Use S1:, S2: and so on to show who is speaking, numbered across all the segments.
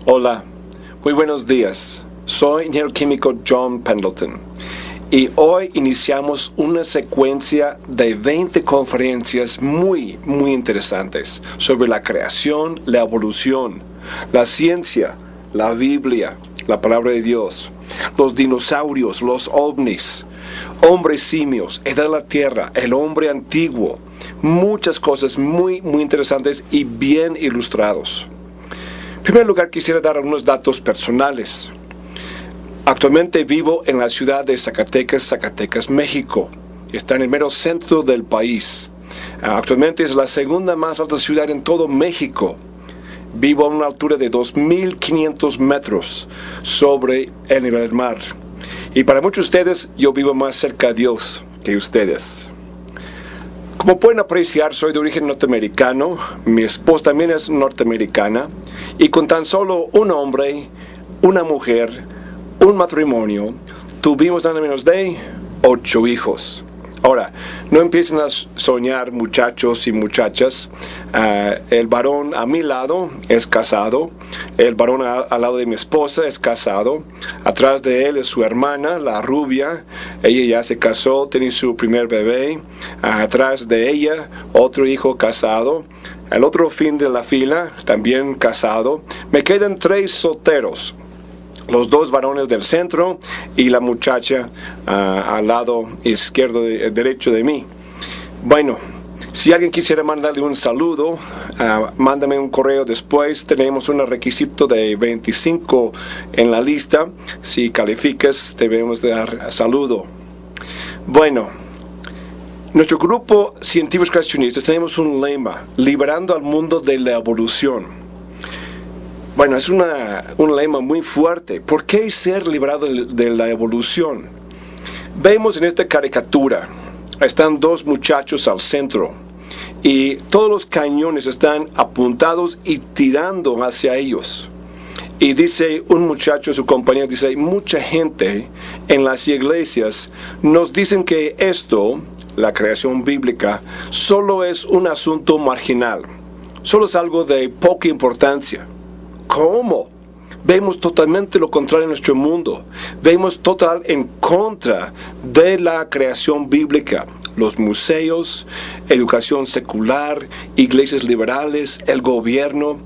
S1: Hola, muy buenos días. Soy ingeniero químico John Pendleton y hoy iniciamos una secuencia de 20 conferencias muy interesantes sobre la creación, la evolución, la ciencia, la Biblia, la palabra de Dios, los dinosaurios, los ovnis, hombres simios, edad de la tierra, el hombre antiguo, muchas cosas muy interesantes y bien ilustrados. En primer lugar, quisiera dar algunos datos personales. Actualmente vivo en la ciudad de Zacatecas, México. Está en el mero centro del país. Actualmente es la segunda más alta ciudad en todo México. Vivo a una altura de 2.500 metros sobre el nivel del mar. Y para muchos de ustedes, yo vivo más cerca de Dios que ustedes. Como pueden apreciar, soy de origen norteamericano, mi esposa también es norteamericana, y con tan solo un hombre, una mujer, un matrimonio, tuvimos nada menos de 8 hijos. Ahora, no empiecen a soñar, muchachos y muchachas. El varón a mi lado es casado, el varón al lado de mi esposa es casado, atrás de él es su hermana, la rubia, ella ya se casó, tiene su primer bebé, atrás de ella otro hijo casado, al otro fin de la fila también casado. Me quedan 3 solteros. Los 2 varones del centro y la muchacha al lado izquierdo, derecho de mí. Bueno, si alguien quisiera mandarle un saludo, mándame un correo después. Tenemos un requisito de 25 en la lista. Si calificas, debemos dar saludo. Bueno, nuestro grupo Científicos Creacionistas tenemos un lema: liberando al mundo de la evolución. Bueno, es un lema muy fuerte. ¿Por qué ser liberado de la evolución? Vemos en esta caricatura, están 2 muchachos al centro y todos los cañones están apuntados y tirando hacia ellos. Y dice un muchacho, su compañero, dice: mucha gente en las iglesias nos dicen que esto, la creación bíblica, solo es un asunto marginal, solo es algo de poca importancia. ¿Cómo? Vemos totalmente lo contrario en nuestro mundo. Vemos total en contra de la creación bíblica. Los museos, educación secular, iglesias liberales, el gobierno,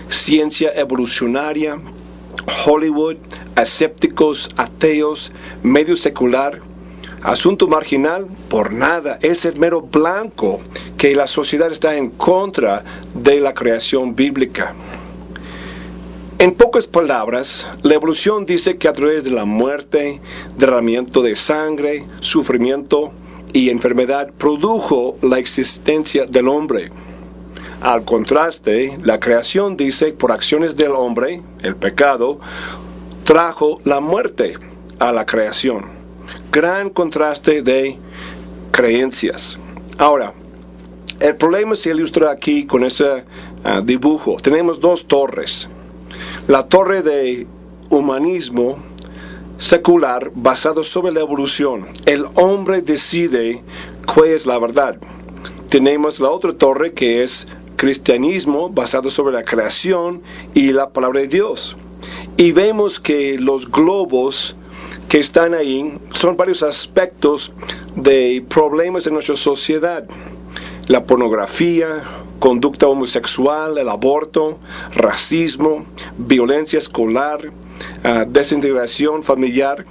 S1: ciencia evolucionaria, Hollywood, escépticos, ateos, medio secular. Asunto marginal, por nada, es el mero blanco que la sociedad está en contra de la creación bíblica. En pocas palabras, la evolución dice que a través de la muerte, derramamiento de sangre, sufrimiento y enfermedad produjo la existencia del hombre. Al contraste, la creación dice por acciones del hombre, el pecado, trajo la muerte a la creación. Gran contraste de creencias. Ahora, el problema se ilustra aquí con ese dibujo. Tenemos 2 torres. La torre de humanismo secular basado sobre la evolución. El hombre decide cuál es la verdad. Tenemos la otra torre que es cristianismo basado sobre la creación y la palabra de Dios. Y vemos que los globos que están ahí son varios aspectos de problemas en nuestra sociedad. La pornografía, conducta homosexual, el aborto, racismo, violencia escolar, desintegración familiar.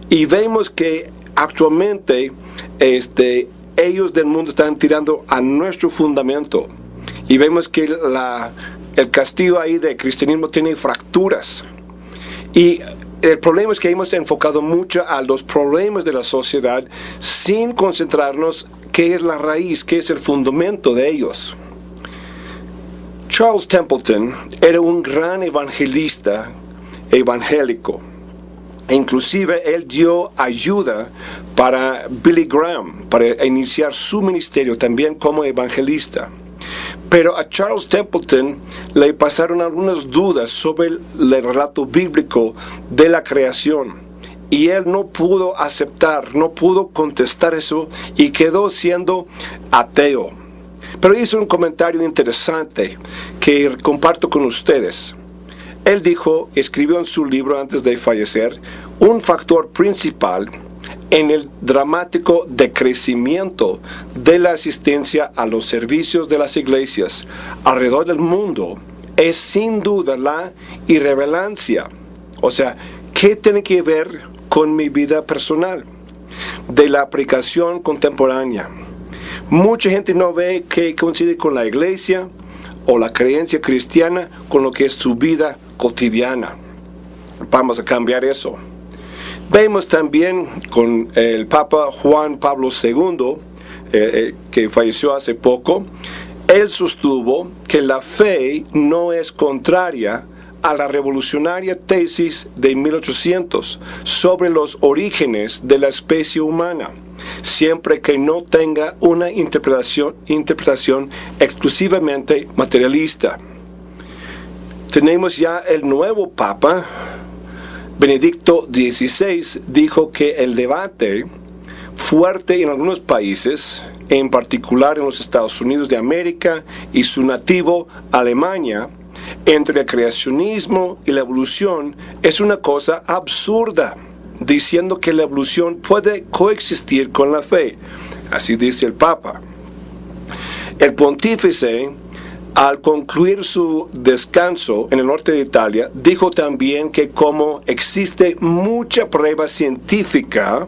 S1: Y vemos que actualmente ellos del mundo están tirando a nuestro fundamento. Y vemos que el castillo ahí de cristianismo tiene fracturas. Y el problema es que hemos enfocado mucho a los problemas de la sociedad sin concentrarnos qué es la raíz, qué es el fundamento de ellos. Charles Templeton era un gran evangelista evangélico. Inclusive él dio ayuda para Billy Graham, para iniciar su ministerio también como evangelista. Pero a Charles Templeton le pasaron algunas dudas sobre el relato bíblico de la creación. Y él no pudo aceptar, no pudo contestar eso y quedó siendo ateo. Pero hizo un comentario interesante que comparto con ustedes. Él dijo, escribió en su libro antes de fallecer, un factor principal en el dramático decrecimiento de la asistencia a los servicios de las iglesias alrededor del mundo es sin duda la irrelevancia. O sea, ¿qué tiene que ver con mi vida personal? De la aplicación contemporánea. Mucha gente no ve que coincide con la iglesia o la creencia cristiana con lo que es su vida cotidiana. Vamos a cambiar eso. Vemos también con el Papa Juan Pablo II, que falleció hace poco, él sostuvo que la fe no es contraria a la revolucionaria tesis de 1800 sobre los orígenes de la especie humana, siempre que no tenga una interpretación exclusivamente materialista. Tenemos ya el nuevo Papa, Benedicto XVI, dijo que el debate fuerte en algunos países, en particular en los Estados Unidos de América y su nativo Alemania, entre el creacionismo y la evolución es una cosa absurda, diciendo que la evolución puede coexistir con la fe. Así dice el Papa. El pontífice, al concluir su descanso en el norte de Italia, dijo también que como existe mucha prueba científica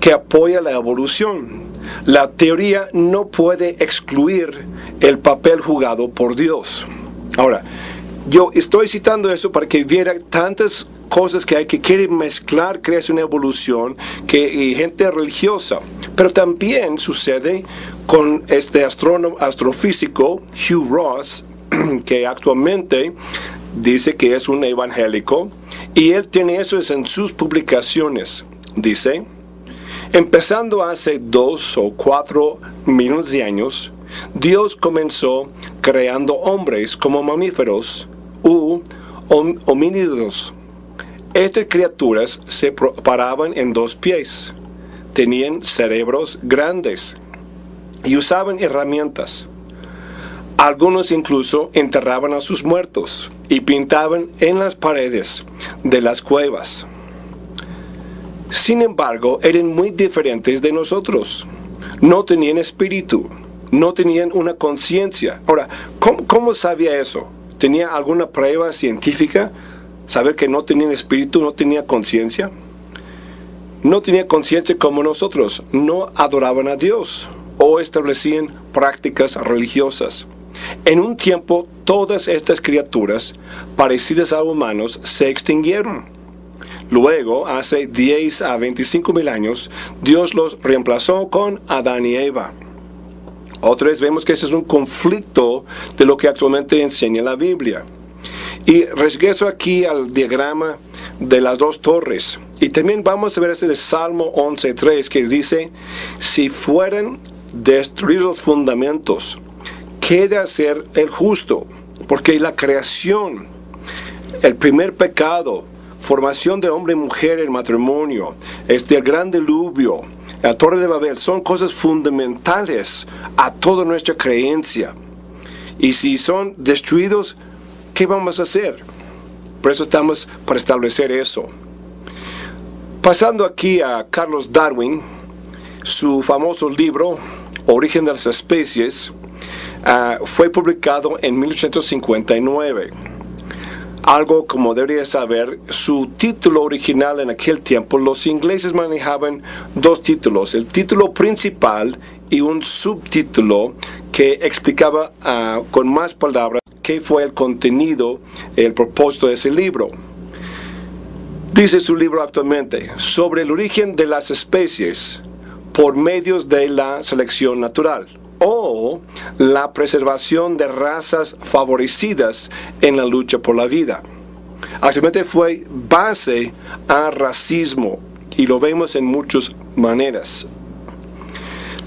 S1: que apoya la evolución, la teoría no puede excluir el papel jugado por Dios. Ahora, yo estoy citando eso para que viera tantas cosas que hay que quieren mezclar creación y evolución y gente religiosa. Pero también sucede con este astrofísico Hugh Ross, que actualmente dice que es un evangélico, y él tiene eso en sus publicaciones. Dice, empezando hace 2 o 4 millones de años, Dios comenzó creando hombres como mamíferos u homínidos. Estas criaturas se paraban en 2 pies, tenían cerebros grandes y usaban herramientas. Algunos incluso enterraban a sus muertos y pintaban en las paredes de las cuevas. Sin embargo, eran muy diferentes de nosotros. No tenían espíritu, no tenían una conciencia. Ahora, ¿cómo sabía eso? ¿Tenía alguna prueba científica? ¿Saber que no tenían espíritu, no tenía conciencia? No tenía conciencia como nosotros. No adoraban a Dios o establecían prácticas religiosas. En un tiempo, todas estas criaturas parecidas a humanos se extinguieron. Luego, hace 10 a 25 mil años, Dios los reemplazó con Adán y Eva. Otra vez vemos que ese es un conflicto de lo que actualmente enseña la Biblia. Y regreso aquí al diagrama de las 2 torres. Y también vamos a ver ese de Salmo 11.3 que dice, si fueran destruidos los fundamentos, ¿qué de hacer el justo? Porque la creación, el primer pecado, formación de hombre y mujer en matrimonio, el gran diluvio, la Torre de Babel, son cosas fundamentales a toda nuestra creencia. Y si son destruidos, ¿qué vamos a hacer? Por eso estamos para establecer eso. Pasando aquí a Carlos Darwin, su famoso libro, Origen de las Especies, fue publicado en 1859. Algo como debería saber, su título original en aquel tiempo, los ingleses manejaban 2 títulos, el título principal y un subtítulo que explicaba con más palabras qué fue el contenido, el propósito de ese libro. Dice su libro actualmente, sobre el origen de las especies por medios de la selección natural, o la preservación de razas favorecidas en la lucha por la vida. Actualmente fue base a racismo y lo vemos en muchas maneras.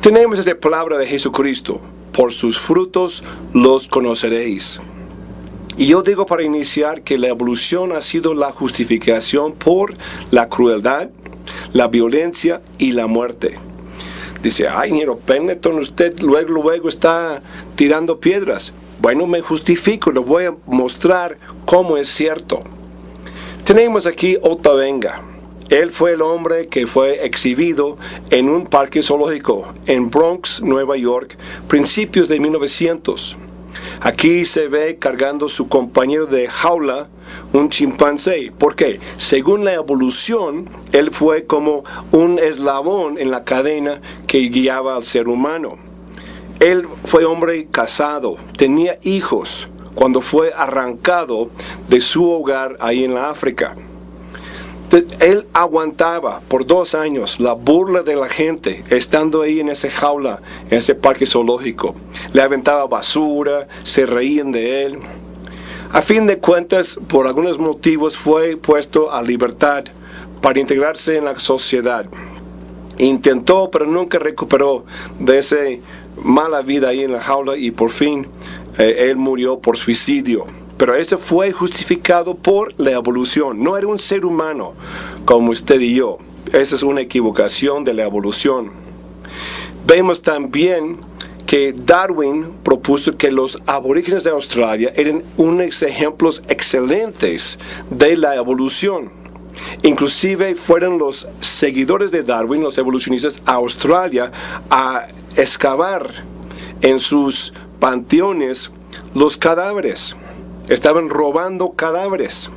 S1: Tenemos esta palabra de Jesucristo, por sus frutos los conoceréis. Y yo digo para iniciar que la evolución ha sido la justificación por la crueldad, la violencia y la muerte. Dice, ay, ingeniero Pendleton, usted luego está tirando piedras. Bueno, me justifico, les voy a mostrar cómo es cierto. Tenemos aquí Otavenga. Él fue el hombre que fue exhibido en un parque zoológico en Bronx, Nueva York, principios de 1900. Aquí se ve cargando su compañero de jaula, un chimpancé. ¿Por qué? Según la evolución, él fue como un eslabón en la cadena que guiaba al ser humano. Él fue hombre casado, tenía hijos cuando fue arrancado de su hogar ahí en la África. Él aguantaba por 2 años la burla de la gente, estando ahí en esa jaula, en ese parque zoológico. Le aventaba basura, se reían de él. A fin de cuentas, por algunos motivos, fue puesto a libertad para integrarse en la sociedad. Intentó, pero nunca recuperó de esa mala vida ahí en la jaula y por fin él murió por suicidio. Pero eso fue justificado por la evolución. No era un ser humano como usted y yo. Esa es una equivocación de la evolución. Vemos también que Darwin propuso que los aborígenes de Australia eran unos ejemplos excelentes de la evolución. Inclusive fueron los seguidores de Darwin, los evolucionistas, a Australia a excavar en sus panteones los cadáveres. Estaban robando cadáveres.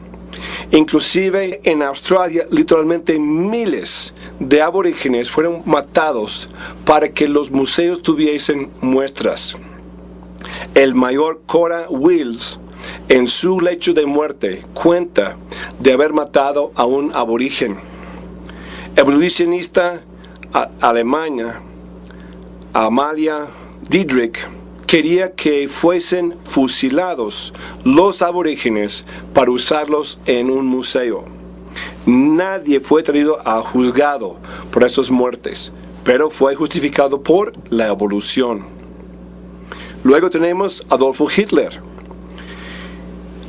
S1: Inclusive en Australia, literalmente miles de aborígenes fueron matados para que los museos tuviesen muestras. El mayor Cora Wills, en su lecho de muerte, cuenta de haber matado a un aborigen. Evolucionista alemana Amalia Diedrich quería que fuesen fusilados los aborígenes para usarlos en un museo. Nadie fue traído a juzgado por estas muertes, pero fue justificado por la evolución. Luego tenemos Adolfo Hitler.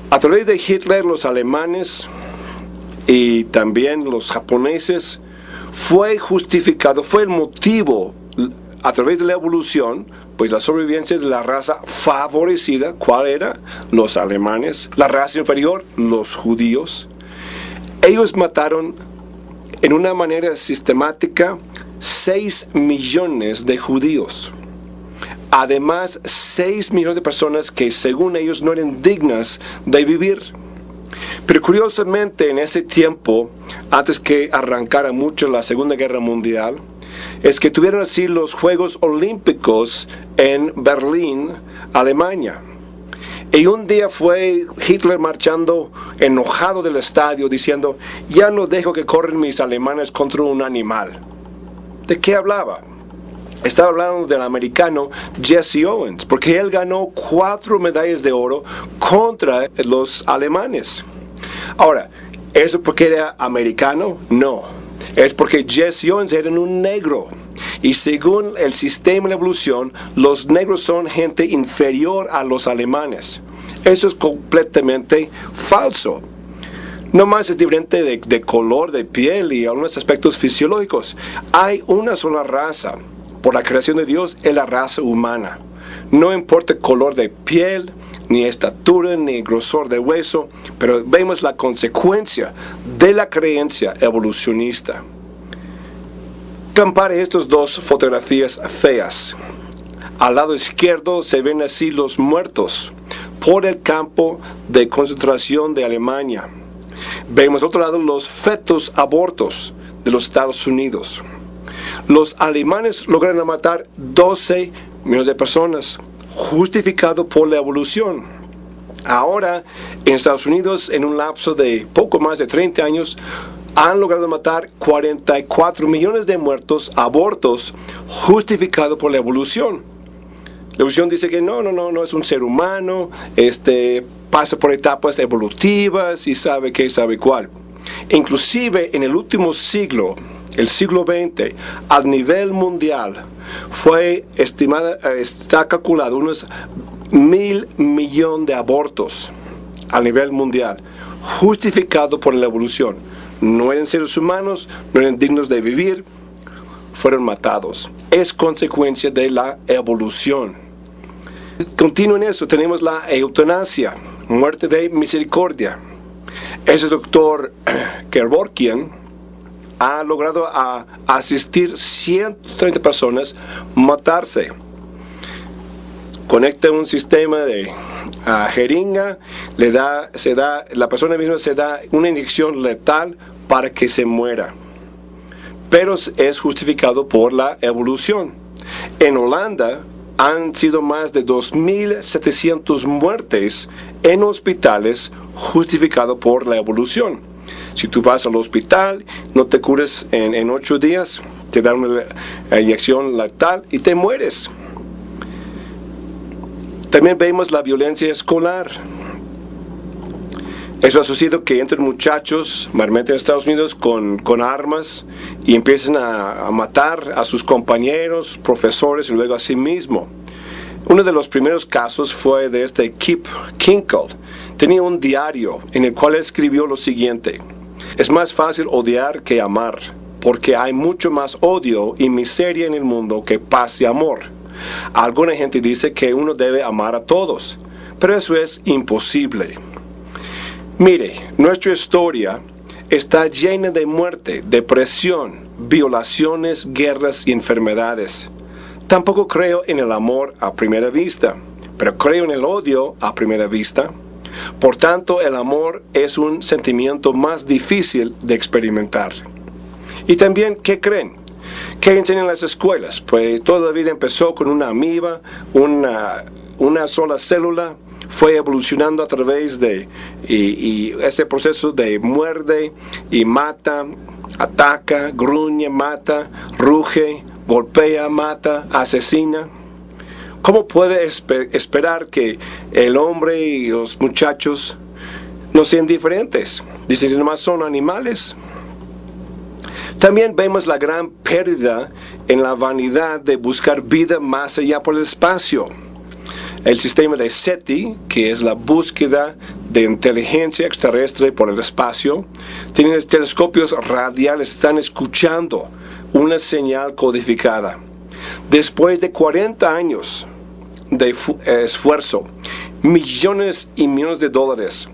S1: A través de Hitler, los alemanes y también los japoneses fue justificado, fue el motivo a través de la evolución, pues la sobrevivencia de la raza favorecida. ¿Cuál era? Los alemanes. La raza inferior, los judíos. Ellos mataron en una manera sistemática 6 millones de judíos. Además, 6 millones de personas que según ellos no eran dignas de vivir. Pero curiosamente en ese tiempo, antes que arrancara mucho la Segunda Guerra Mundial, es que tuvieron así los Juegos Olímpicos en Berlín, Alemania. Y un día fue Hitler marchando enojado del estadio diciendo: ya no dejo que corran mis alemanes contra un animal. ¿De qué hablaba? Estaba hablando del americano Jesse Owens, porque él ganó 4 medallas de oro contra los alemanes. Ahora, ¿eso porque era americano? No. Es porque Jesse Owens era un negro. Y según el sistema de evolución, los negros son gente inferior a los alemanes. Eso es completamente falso. No más es diferente de color de piel y algunos aspectos fisiológicos. Hay una sola raza. Por la creación de Dios es la raza humana. No importa el color de piel, ni estatura, ni grosor de hueso, pero vemos la consecuencia de la creencia evolucionista. Compare estas dos fotografías feas. Al lado izquierdo se ven así los muertos por el campo de concentración de Alemania. Vemos al otro lado los fetos abortos de los Estados Unidos. Los alemanes lograron matar 12 millones de personas, justificado por la evolución. Ahora, en Estados Unidos, en un lapso de poco más de 30 años, han logrado matar 44 millones de muertos, abortos, justificado por la evolución. La evolución dice que no es un ser humano, pasa por etapas evolutivas y sabe qué, sabe cuál. Inclusive en el último siglo, el siglo XX, a nivel mundial, fue estimada, está calculado unos 1.000 millones de abortos a nivel mundial, justificado por la evolución. No eran seres humanos, no eran dignos de vivir, fueron matados. Es consecuencia de la evolución. Continuo en eso, tenemos la eutanasia, muerte de misericordia. Ese doctor Kevorkian ha logrado asistir 130 personas matarse. Conecta un sistema de jeringa, la persona misma se da una inyección letal para que se muera. Pero es justificado por la evolución. En Holanda han sido más de 2.700 muertes en hospitales justificado por la evolución. Si tú vas al hospital, no te curas en 8 días, te dan una inyección letal y te mueres. También vemos la violencia escolar. Eso ha sucedido que entran muchachos, mayormente en Estados Unidos, con armas y empiezan a matar a sus compañeros, profesores y luego a sí mismo. Uno de los primeros casos fue de Kip Kinkel. Tenía un diario en el cual escribió lo siguiente: es más fácil odiar que amar, porque hay mucho más odio y miseria en el mundo que paz y amor. Alguna gente dice que uno debe amar a todos, pero eso es imposible. Mire, nuestra historia está llena de muerte, depresión, violaciones, guerras y enfermedades. Tampoco creo en el amor a primera vista, pero creo en el odio a primera vista. Por tanto, el amor es un sentimiento más difícil de experimentar. Y también, ¿qué creen? ¿Qué enseñan las escuelas? Pues toda la vida empezó con una amiba, una sola célula, fue evolucionando a través de este proceso de muerde y mata, ataca, gruñe, mata, ruge, golpea, mata, asesina. ¿Cómo puede esperar que el hombre y los muchachos no sean diferentes? Dicen que nomás son animales. También vemos la gran pérdida en la vanidad de buscar vida más allá por el espacio. El sistema de SETI, que es la búsqueda de inteligencia extraterrestre por el espacio, tienen telescopios radiales, están escuchando una señal codificada. Después de 40 años de esfuerzo, millones y millones de dólares,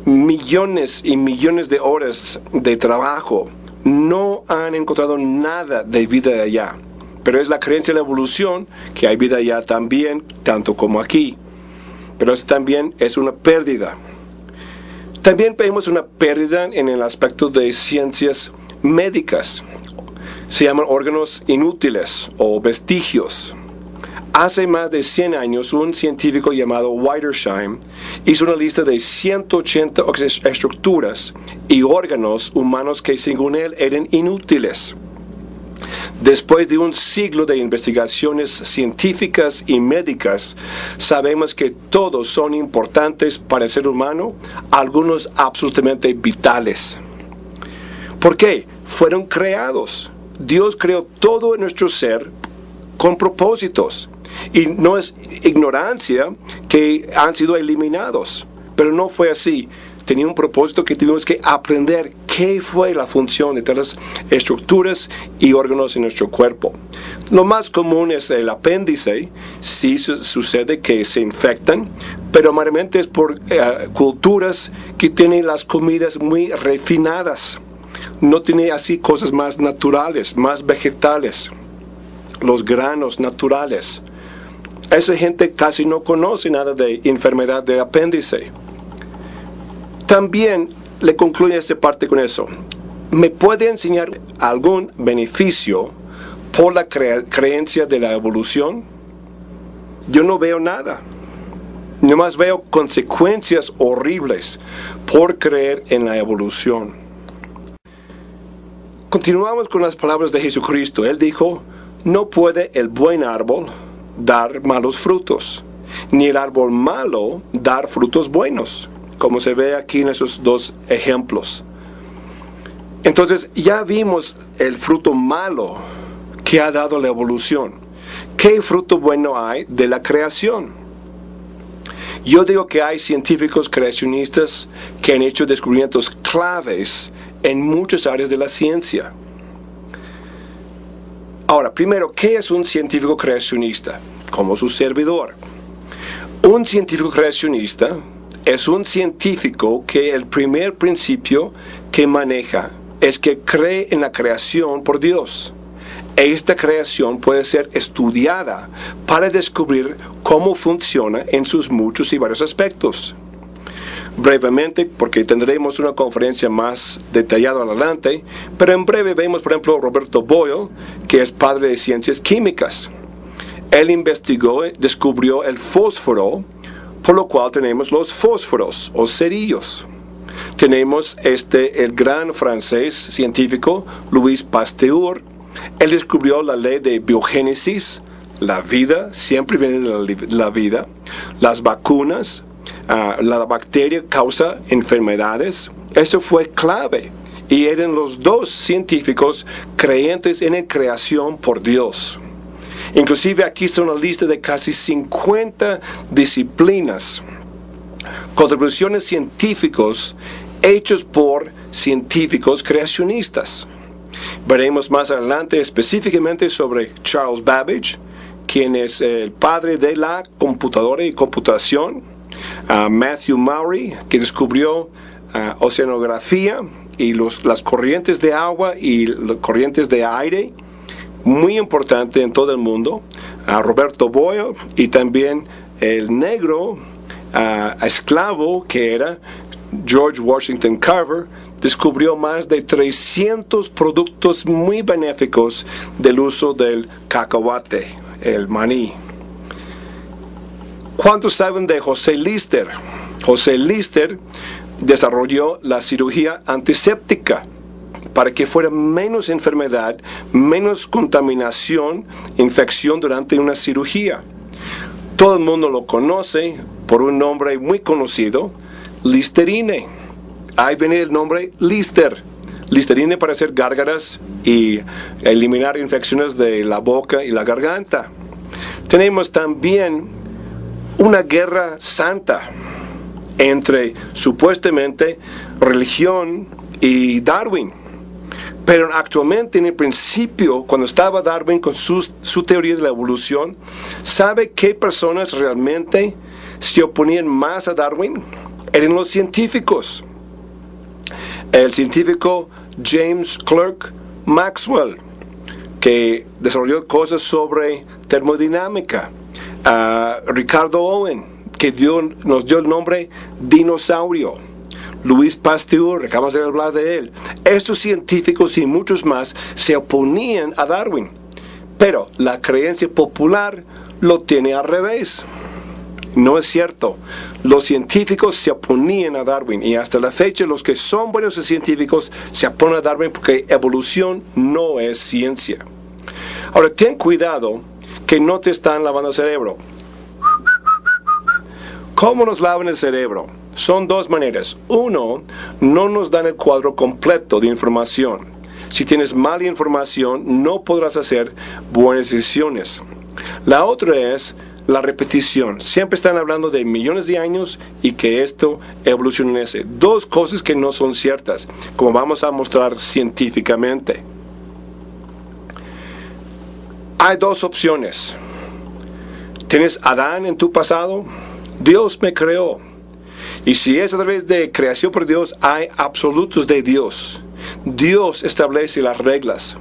S1: millones y millones de horas de trabajo, no han encontrado nada de vida de allá. Pero es la creencia de la evolución que hay vida allá también, tanto como aquí. Pero eso también es una pérdida. También vemos una pérdida en el aspecto de ciencias médicas. Se llaman órganos inútiles o vestigios. Hace más de 100 años, un científico llamado Wiedersheim hizo una lista de 180 estructuras y órganos humanos que según él eran inútiles. Después de un siglo de investigaciones científicas y médicas, sabemos que todos son importantes para el ser humano, algunos absolutamente vitales. ¿Por qué? Fueron creados. Dios creó todo nuestro ser con propósitos. Y no es ignorancia que han sido eliminados, pero no fue así. Tenía un propósito que tuvimos que aprender qué fue la función de todas las estructuras y órganos en nuestro cuerpo. Lo más común es el apéndice. Sí sucede que se infectan, pero mayormente es por culturas que tienen las comidas muy refinadas. No tiene así cosas más naturales, más vegetales. Los granos naturales. Esa gente casi no conoce nada de enfermedad del apéndice. También le concluye esta parte con eso. ¿Me puede enseñar algún beneficio por la creencia de la evolución? Yo no veo nada. Nomás veo consecuencias horribles por creer en la evolución. Continuamos con las palabras de Jesucristo. Él dijo: no puede el buen árbol dar malos frutos, ni el árbol malo dar frutos buenos, como se ve aquí en esos dos ejemplos. Entonces ya vimos el fruto malo que ha dado la evolución. ¿Qué fruto bueno hay de la creación? Yo digo que hay científicos creacionistas que han hecho descubrimientos claves en muchas áreas de la ciencia. Ahora, primero, ¿qué es un científico creacionista? Como su servidor. Un científico creacionista es un científico que el primer principio que maneja es que cree en la creación por Dios. Esta creación puede ser estudiada para descubrir cómo funciona en sus muchos y varios aspectos. Brevemente, porque tendremos una conferencia más detallada adelante, pero en breve vemos, por ejemplo, Roberto Boyle, que es padre de ciencias químicas. Él investigó, descubrió el fósforo, por lo cual tenemos los fósforos o cerillos. Tenemos el gran francés científico Louis Pasteur. Él descubrió la ley de biogénesis, la vida, siempre viene de la vida, las vacunas, la bacteria causa enfermedades. Esto fue clave y eran los dos científicos creyentes en la creación por Dios. Inclusive aquí está una lista de casi 50 disciplinas, contribuciones científicos hechos por científicos creacionistas. Veremos más adelante específicamente sobre Charles Babbage, quien es el padre de la computadora y computación. Matthew Maury, que descubrió oceanografía y las corrientes de agua y las corrientes de aire, muy importante en todo el mundo. Roberto Boyle y también el negro esclavo que era George Washington Carver, descubrió más de 300 productos muy benéficos del uso del cacahuate, el maní. ¿Cuántos saben de José Lister? José Lister desarrolló la cirugía antiséptica para que fuera menos enfermedad, menos contaminación, infección durante una cirugía. Todo el mundo lo conoce por un nombre muy conocido, Listerine. Ahí viene el nombre Lister. Listerine para hacer gárgaras y eliminar infecciones de la boca y la garganta. Tenemos también una guerra santa entre supuestamente religión y Darwin. Pero actualmente, en el principio, cuando estaba Darwin con su teoría de la evolución, ¿sabe qué personas realmente se oponían más a Darwin? Eran los científicos. El científico James Clerk Maxwell, que desarrolló cosas sobre termodinámica. Ricardo Owen, que nos dio el nombre dinosaurio. Louis Pasteur, acabamos de hablar de él. Estos científicos y muchos más se oponían a Darwin, pero la creencia popular lo tiene al revés. No es cierto. Los científicos se oponían a Darwin y hasta la fecha los que son buenos científicos se oponen a Darwin porque evolución no es ciencia. Ahora, ten cuidado que no te están lavando el cerebro. ¿Cómo nos lavan el cerebro? Son dos maneras. Uno, no nos dan el cuadro completo de información. Si tienes mala información, no podrás hacer buenas decisiones. La otra es la repetición. Siempre están hablando de millones de años y que esto evolucionase. Dos cosas que no son ciertas, como vamos a mostrar científicamente. Hay dos opciones. ¿Tienes Adán en tu pasado? Dios me creó. Y si es a través de creación por Dios, hay absolutos de Dios. Dios establece las reglas.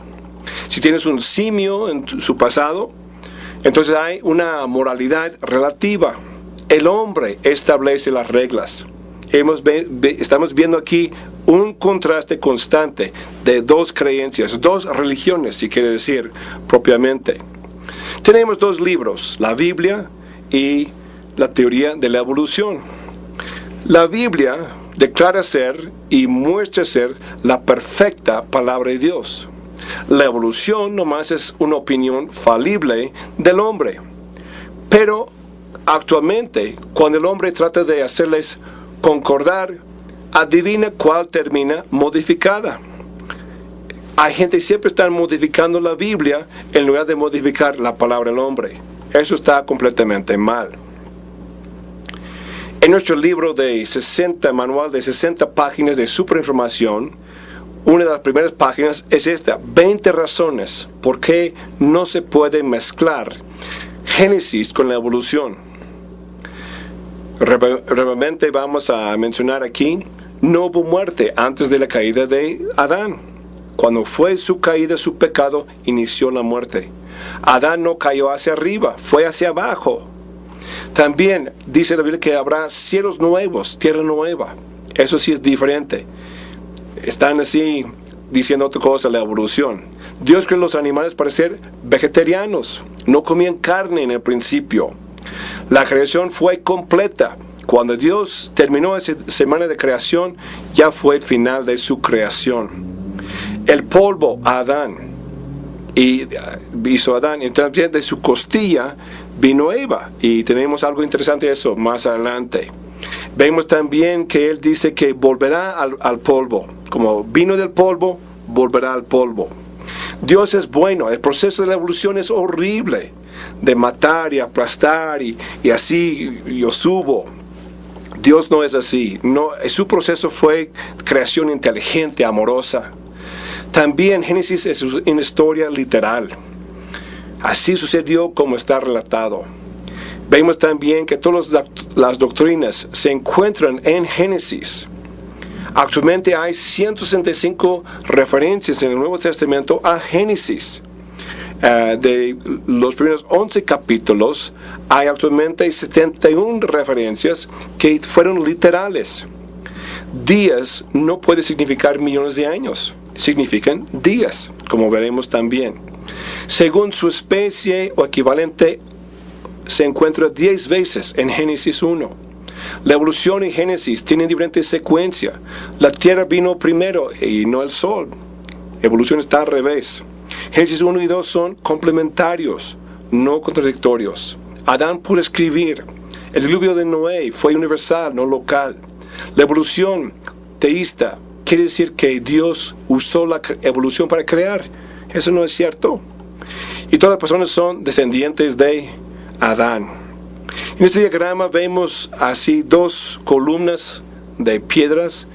S1: Si tienes un simio en su pasado, entonces hay una moralidad relativa. El hombre establece las reglas. Estamos viendo aquí un contraste constante de dos creencias, dos religiones, si quiere decir propiamente. Tenemos dos libros, la Biblia y la teoría de la evolución. La Biblia declara ser y muestra ser la perfecta palabra de Dios. La evolución nomás es una opinión falible del hombre. Pero actualmente, cuando el hombre trata de hacerles concordar, adivina cuál termina modificada. Hay gente que siempre está modificando la Biblia en lugar de modificar la palabra del hombre. Eso está completamente mal. En nuestro libro de manual de 60 páginas de superinformación, una de las primeras páginas es esta: 20 razones por qué no se puede mezclar Génesis con la evolución. Brevemente vamos a mencionar aquí, no hubo muerte antes de la caída de Adán. Cuando fue su caída, su pecado, inició la muerte. Adán no cayó hacia arriba, fue hacia abajo. También dice la Biblia que habrá cielos nuevos, tierra nueva. Eso sí es diferente. Están así diciendo otra cosa, la evolución. Dios creó los animales para ser vegetarianos. No comían carne en el principio. La creación fue completa. Cuando Dios terminó esa semana de creación, ya fue el final de su creación. El polvo a Adán, y hizo Adán, entonces de su costilla vino Eva, y tenemos algo interesante de eso más adelante. Vemos también que él dice que volverá al polvo, como vino del polvo, volverá al polvo. Dios es bueno, el proceso de la evolución es horrible, de matar y aplastar y así yo subo. Dios no es así, no, su proceso fue creación inteligente, amorosa. También Génesis es una historia literal. Así sucedió como está relatado. Vemos también que todas las doctrinas se encuentran en Génesis. Actualmente hay 165 referencias en el Nuevo Testamento a Génesis. De los primeros 11 capítulos, hay actualmente 71 referencias que fueron literales. Días no puede significar millones de años, significan días, como veremos también. Según su especie o equivalente, se encuentra 10 veces en Génesis 1. La evolución y Génesis tienen diferente secuencia. La tierra vino primero y no el sol. Evolución está al revés. Génesis 1 y 2 son complementarios, no contradictorios. Adán pudo escribir. El diluvio de Noé fue universal, no local. La evolución teísta quiere decir que Dios usó la evolución para crear. Eso no es cierto. Y todas las personas son descendientes de Adán. En este diagrama vemos así dos columnas de piedras.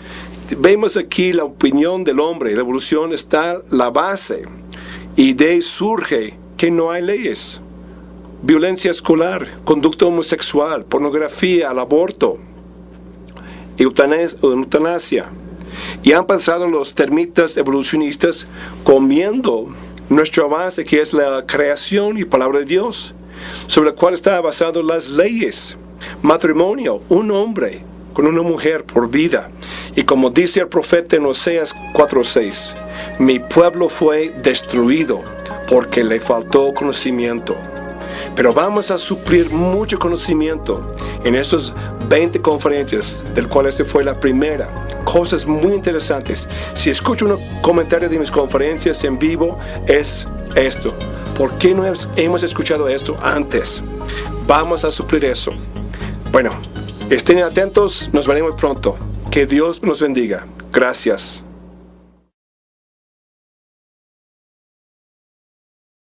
S1: Vemos aquí la opinión del hombre. La evolución está la base. Y de ahí surge que no hay leyes. Violencia escolar, conducta homosexual, pornografía, el aborto, eutanasia. Y han pasado los termitas evolucionistas comiendo nuestro base, que es la creación y palabra de Dios, sobre la cual está basado las leyes. Matrimonio, un hombre con una mujer por vida. Y como dice el profeta en Oseas 4:6, mi pueblo fue destruido porque le faltó conocimiento. Pero vamos a suplir mucho conocimiento en estas 20 conferencias, del cual esta fue la primera. Cosas muy interesantes. Si escucho un comentario de mis conferencias en vivo, es esto. ¿Por qué no hemos escuchado esto antes? Vamos a suplir eso. Bueno, estén atentos, nos veremos pronto. Que Dios nos bendiga. Gracias.